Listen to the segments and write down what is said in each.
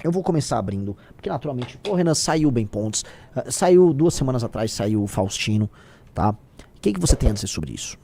Eu vou começar abrindo, porque naturalmente, pô, Renan, saiu o Bem Pontes, saiu 2 semanas atrás, saiu o Faustino, tá? O que você tem a dizer sobre isso?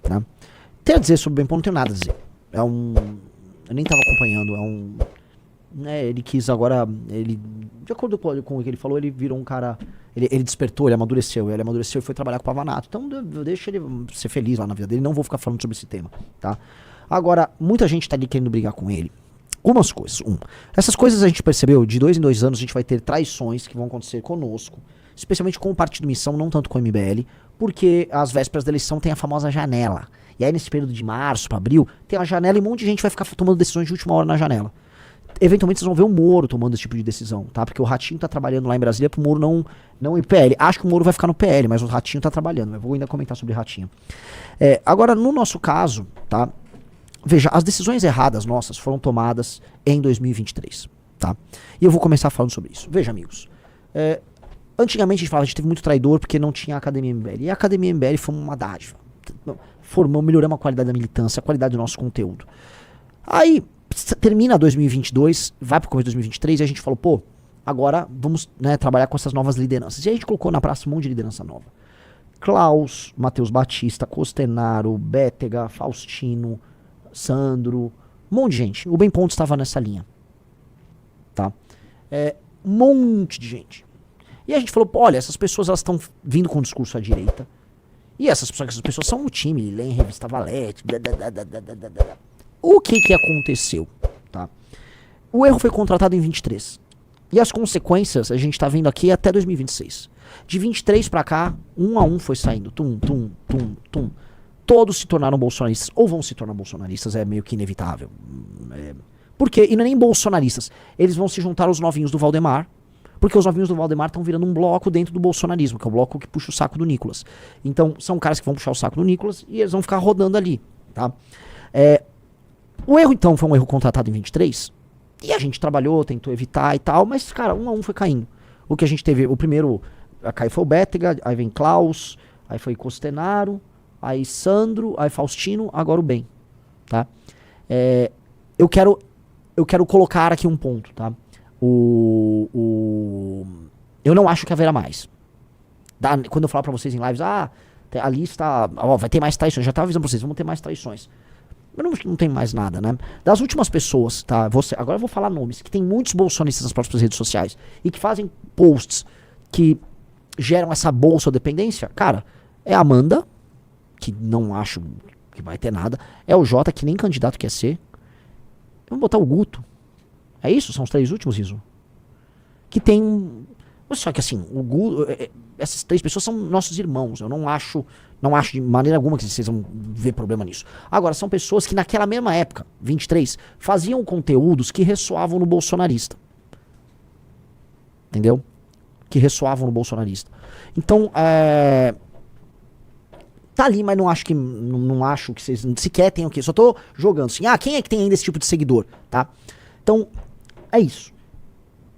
Né? Tem a dizer sobre o Bem Pontes, não tenho nada a dizer. Eu nem tava acompanhando, né, ele quis agora, de acordo com o que ele falou, ele virou um cara, ele despertou, ele amadureceu e foi trabalhar com o Pavanato. Então eu deixo ele ser feliz lá na vida dele, não vou ficar falando sobre esse tema, tá? Agora, muita gente tá ali querendo brigar com ele. Algumas coisas. Essas coisas a gente percebeu, de 2 em 2 anos a gente vai ter traições que vão acontecer conosco, especialmente com o Partido Missão, não tanto com o MBL, porque às vésperas da eleição tem a famosa janela. E aí nesse período de março para abril, tem a janela e um monte de gente vai ficar tomando decisões de última hora na janela. Eventualmente vocês vão ver o Moro tomando esse tipo de decisão, tá? Porque o Ratinho tá trabalhando lá em Brasília pro Moro não ir PL. Acho que o Moro vai ficar no PL, mas o Ratinho tá trabalhando. Eu vou ainda comentar sobre o Ratinho. Agora, no nosso caso, tá? Veja, as decisões erradas nossas foram tomadas em 2023, tá? E eu vou começar falando sobre isso. Veja, amigos. Antigamente a gente falava, a gente teve muito traidor porque não tinha a Academia MBL. E a Academia MBL foi uma dádiva. Melhoramos a qualidade da militância, a qualidade do nosso conteúdo. Aí, termina 2022, vai pro começo de 2023 e a gente falou, pô, agora vamos, né, trabalhar com essas novas lideranças. E a gente colocou na praça um monte de liderança nova. Klaus, Matheus Batista, Costenaro, Bétega, Faustino, Sandro, um monte de gente. O Bem Pontes estava nessa linha. Tá? Um monte de gente. E a gente falou, pô, olha, essas pessoas elas estão vindo com um discurso à direita. E essas pessoas são um time, leem revista Valete. O que aconteceu? Tá? O erro foi contratado em 23. E as consequências a gente tá vendo aqui até 2026. De 23 pra cá, um a um foi saindo. Tum. Todos se tornaram bolsonaristas, ou vão se tornar bolsonaristas, é meio que inevitável. Por quê? E não é nem bolsonaristas. Eles vão se juntar aos novinhos do Valdemar, porque os novinhos do Valdemar estão virando um bloco dentro do bolsonarismo, que é o bloco que puxa o saco do Nicolas. Então, são caras que vão puxar o saco do Nicolas e eles vão ficar rodando ali, tá? O erro, então, foi um erro contratado em 23, e a gente trabalhou, tentou evitar e tal, mas, cara, um a um foi caindo. O que a gente teve, o primeiro a cair foi o Bétega, aí vem Klaus, aí foi Costenaro, aí Sandro, aí Faustino, agora o Bem, tá? Eu quero colocar aqui um ponto, tá? Eu não acho que haverá mais. Quando eu falar pra vocês em lives, a lista, vai ter mais traições, já tava avisando pra vocês, vamos ter mais traições. Mas não tem mais nada, né? Das últimas pessoas, tá? Agora eu vou falar nomes, que tem muitos bolsonistas nas próprias redes sociais, e que fazem posts que geram essa bolsodependência, cara, é a Amanda, que não acho que vai ter nada. É o Jota, que nem candidato quer ser. Vamos botar o Guto. É isso? São os 3 últimos, Riso? Que tem... Só que assim, o Guto... Essas 3 pessoas são nossos irmãos. Eu não acho de maneira alguma que vocês vão ver problema nisso. Agora, são pessoas que naquela mesma época, 23, faziam conteúdos que ressoavam no bolsonarista. Entendeu? Que ressoavam no bolsonarista. Então, tá ali, mas não acho que vocês sequer tenham o quê? Só tô jogando assim. Quem é que tem ainda esse tipo de seguidor, tá? Então, é isso.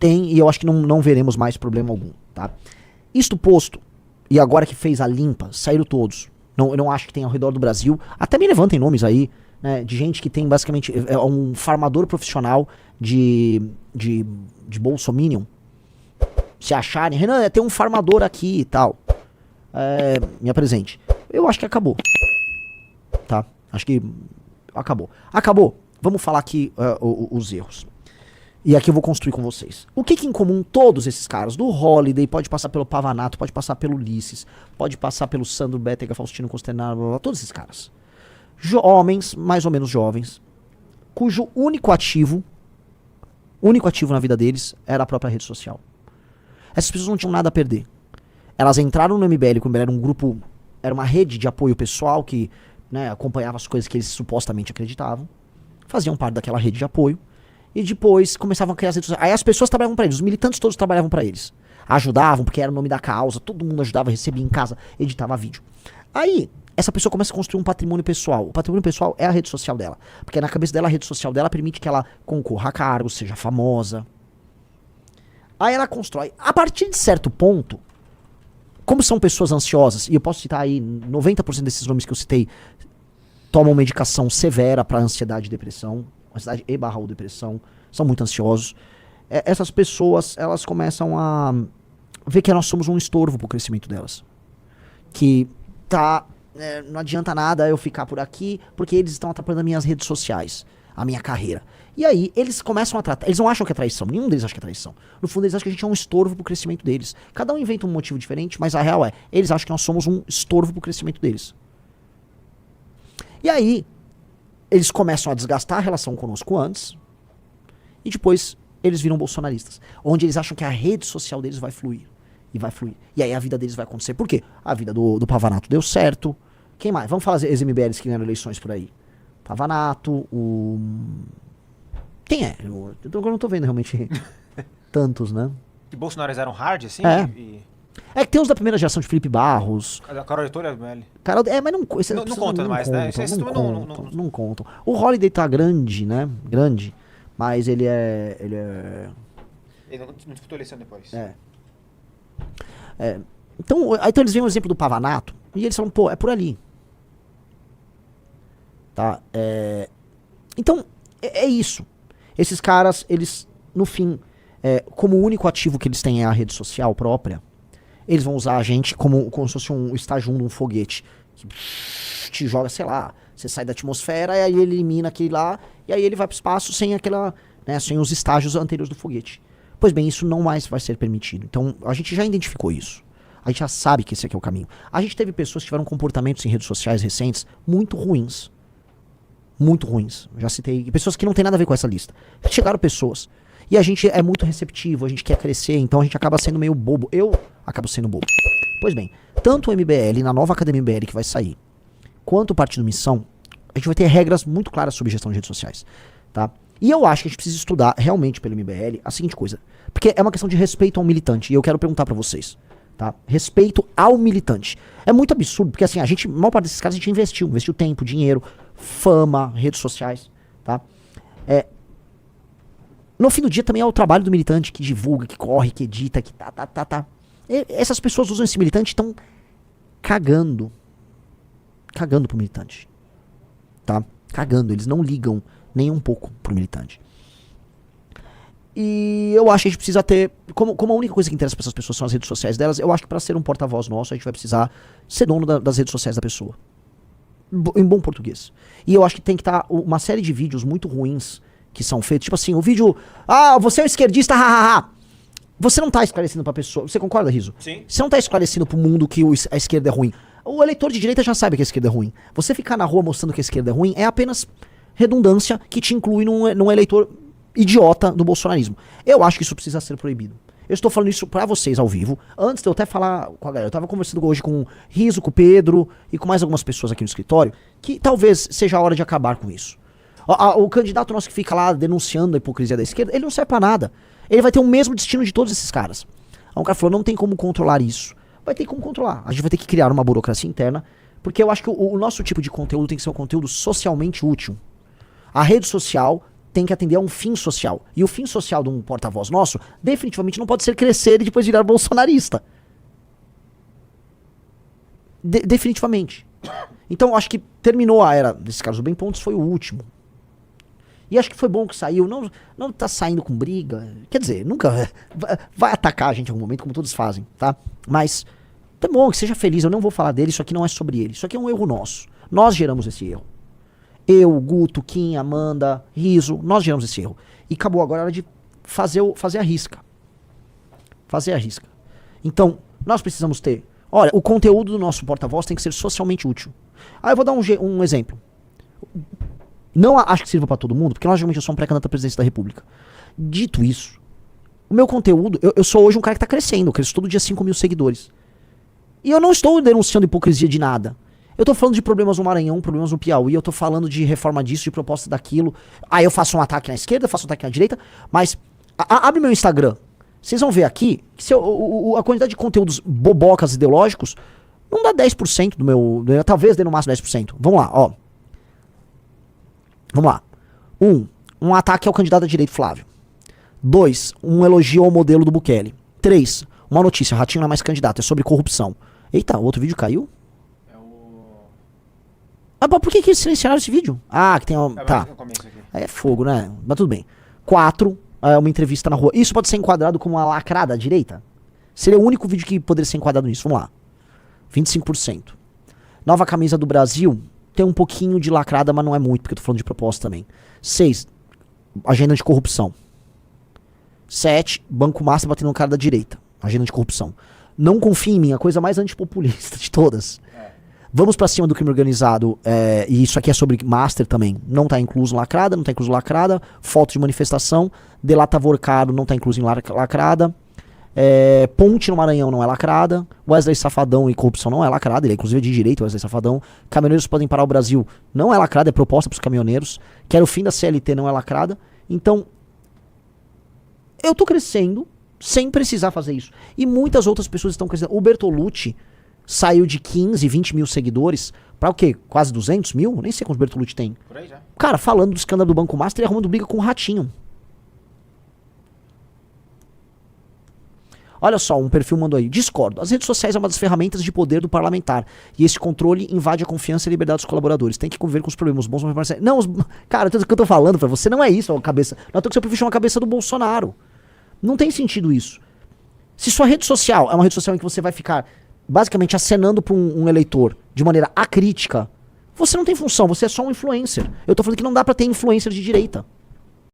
Tem, e eu acho que não veremos mais problema algum, tá? Isto posto, e agora que fez a limpa, saíram todos. Eu não acho que tem ao redor do Brasil. Até me levantem nomes aí, né? De gente que tem basicamente um farmador profissional de bolsominion. Se acharem, Renan, tem um farmador aqui e tal. Me apresente. Eu acho que acabou. Tá? Acho que acabou. Acabou. Vamos falar aqui os erros. E aqui eu vou construir com vocês. O que em comum todos esses caras? Do Holiday, pode passar pelo Pavanato, pode passar pelo Ulisses, pode passar pelo Sandro, Bétega, Faustino, Costenaro, blá, blá, todos esses caras. Homens, mais ou menos jovens, cujo único ativo na vida deles era a própria rede social. Essas pessoas não tinham nada a perder. Elas entraram no MBL, como era um grupo, era uma rede de apoio pessoal que, né, acompanhava as coisas que eles supostamente acreditavam, faziam parte daquela rede de apoio, e depois começavam a criar as redes sociais. Aí as pessoas trabalhavam pra eles, os militantes todos trabalhavam pra eles. Ajudavam, porque era o nome da causa, todo mundo ajudava, recebia em casa, editava vídeo. Aí, essa pessoa começa a construir um patrimônio pessoal. O patrimônio pessoal é a rede social dela. Porque na cabeça dela, a rede social dela permite que ela concorra a cargos, seja famosa. Aí ela constrói. A partir de certo ponto, como são pessoas ansiosas, e eu posso citar aí 90% desses nomes que eu citei, tomam medicação severa para ansiedade e depressão, ansiedade e/ou depressão, são muito ansiosos. Essas pessoas, elas começam a ver que nós somos um estorvo pro crescimento delas. Que não adianta nada eu ficar por aqui, porque eles estão atrapalhando as minhas redes sociais, a minha carreira. E aí, eles começam a tratar, eles não acham que é traição, nenhum deles acha que é traição. No fundo, eles acham que a gente é um estorvo pro crescimento deles. Cada um inventa um motivo diferente, mas a real eles acham que nós somos um estorvo pro crescimento deles. E aí, eles começam a desgastar a relação conosco antes, e depois eles viram bolsonaristas, onde eles acham que a rede social deles vai fluir. E vai fluir. E aí a vida deles vai acontecer. Por quê? A vida do Pavanato deu certo. Quem mais? Vamos falar as MBLs que ganharam eleições por aí. Pavanato, Quem é? Eu não tô vendo realmente tantos, né? Que Bolsonaros eram hard, assim? É que tem os da primeira geração de Felipe Barros. A Carol Heitor e a MBL. Mas não conta mais, né? Não contam. O Holiday tá grande, né? Grande. Mas ele não disputou eleição depois. Então eles veem o exemplo do Pavanato e eles falam, pô, é por ali. Tá? Então, é isso. Esses caras, eles, no fim, como o único ativo que eles têm é a rede social própria, eles vão usar a gente como se fosse um estágio um foguete. Que te joga, sei lá, você sai da atmosfera e aí ele elimina aquele lá, e aí ele vai pro espaço sem sem os estágios anteriores do foguete. Pois bem, isso não mais vai ser permitido. Então, a gente já identificou isso. A gente já sabe que esse aqui é o caminho. A gente teve pessoas que tiveram comportamentos em redes sociais recentes muito ruins. Muito ruins. Já citei. Pessoas que não tem nada a ver com essa lista. Chegaram pessoas. E a gente é muito receptivo, a gente quer crescer, então a gente acaba sendo meio bobo. Eu acabo sendo bobo. Pois bem, tanto o MBL, na nova Academia MBL que vai sair, quanto o Partido Missão, a gente vai ter regras muito claras sobre gestão de redes sociais. Tá? E eu acho que a gente precisa estudar realmente pelo MBL a seguinte coisa. Porque é uma questão de respeito ao militante. E eu quero perguntar pra vocês. Tá? Respeito ao militante. É muito absurdo, porque assim, a maior parte desses caras a gente investiu tempo, dinheiro, fama, redes sociais. Tá? No fim do dia também é o trabalho do militante que divulga, que corre, que edita, que tá. Essas pessoas usam esse militante e estão cagando pro militante. Tá? Cagando, eles não ligam nem um pouco pro militante. E eu acho que a gente precisa ter, como a única coisa que interessa para essas pessoas são as redes sociais delas, eu acho que para ser um porta-voz nosso, a gente vai precisar ser dono das redes sociais da pessoa. Em bom português. E eu acho que tem que estar uma série de vídeos muito ruins que são feitos, tipo assim, o vídeo, você é um esquerdista, hahaha. Você não tá esclarecendo pra pessoa, você concorda, Riso? Sim. Você não tá esclarecendo pro mundo que a esquerda é ruim. O eleitor de direita já sabe que a esquerda é ruim. Você ficar na rua mostrando que a esquerda é ruim é apenas redundância que te inclui num eleitor idiota do bolsonarismo. Eu acho que isso precisa ser proibido. Eu estou falando isso pra vocês ao vivo. Antes de eu até falar com a galera, eu tava conversando hoje com o Riso, com o Pedro e com mais algumas pessoas aqui no escritório, que talvez seja a hora de acabar com isso. O candidato nosso que fica lá denunciando a hipocrisia da esquerda, ele não serve pra nada. Ele vai ter o mesmo destino de todos esses caras. Aí um cara falou, não tem como controlar isso. Vai ter como controlar. A gente vai ter que criar uma burocracia interna, porque eu acho que o nosso tipo de conteúdo tem que ser um conteúdo socialmente útil. A rede social tem que atender a um fim social. E o fim social de um porta-voz nosso, definitivamente não pode ser crescer e depois virar bolsonarista. Definitivamente. Então eu acho que terminou a era desses caras do Bem Pontos, foi o último. E acho que foi bom que saiu. Não tá saindo com briga. Quer dizer, nunca vai atacar a gente em algum momento, como todos fazem, tá? Mas tá bom, que seja feliz. Eu não vou falar dele, isso aqui não é sobre ele. Isso aqui é um erro nosso. Nós geramos esse erro. Eu, Guto, Kim, Amanda, Riso, nós geramos esse erro. E acabou agora a hora de fazer a risca. Fazer a risca. Então, nós precisamos ter... Olha, o conteúdo do nosso porta-voz tem que ser socialmente útil. Aí eu vou dar um exemplo. Não acho que sirva pra todo mundo, porque logicamente eu sou um pré-candidato à presidência da República. Dito isso, o meu conteúdo, eu sou hoje um cara que tá crescendo, eu cresço todo dia 5 mil seguidores. E eu não estou denunciando hipocrisia de nada. Eu tô falando de problemas no Maranhão, problemas no Piauí, eu tô falando de reforma disso, de proposta daquilo. Aí eu faço um ataque na esquerda, faço um ataque na direita, mas abre meu Instagram. Vocês vão ver aqui que a quantidade de conteúdos bobocas ideológicos não dá 10% do meu... Talvez dê no máximo 10%. Vamos lá, ó. Vamos lá. Um ataque ao candidato à direita Flávio. 2, um elogio ao modelo do Bukele. 3, uma notícia, Ratinho não é mais candidato, é sobre corrupção. Eita, o outro vídeo caiu? Por que silenciaram esse vídeo? Que tem uma... Tá. É fogo, né? Mas tudo bem. 4, uma entrevista na rua. Isso pode ser enquadrado como uma lacrada à direita? Seria o único vídeo que poderia ser enquadrado nisso. Vamos lá. 25%. Nova camisa do Brasil. Tem um pouquinho de lacrada, mas não é muito, porque eu tô falando de proposta também. 6. Agenda de corrupção. 7. Banco Master batendo no cara da direita. Agenda de corrupção. Não confie em mim, a coisa mais antipopulista de todas. Vamos pra cima do crime organizado, e isso aqui é sobre Master também. Não tá incluso lacrada, não tá incluso lacrada. Foto de manifestação. Delata Vorcado não tá incluso em lacrada. Ponte no Maranhão não é lacrada. Wesley Safadão e corrupção não é lacrada. Ele é inclusive de direito, Wesley Safadão. Caminhoneiros podem parar o Brasil não é lacrada, é proposta pros caminhoneiros. Quero o fim da CLT não é lacrada. Então, eu tô crescendo sem precisar fazer isso. E muitas outras pessoas estão crescendo. O Bertolucci saiu de 15, 20 mil seguidores pra o quê? Quase 200 mil? Nem sei quantos Bertolucci tem. Por aí já. Cara, falando do escândalo do Banco Master e arrumando briga com o Ratinho. Olha só, um perfil mandou aí. Discordo. As redes sociais é uma das ferramentas de poder do parlamentar. E esse controle invade a confiança e a liberdade dos colaboradores. Tem que conviver com os problemas bons. Não, cara, o que eu tô falando pra você não é isso, a cabeça. Não é que seu perfil chama a cabeça do Bolsonaro. Não tem sentido isso. Se sua rede social é uma rede social em que você vai ficar basicamente acenando pra um eleitor de maneira acrítica, você não tem função, você é só um influencer. Eu tô falando que não dá pra ter influencer de direita.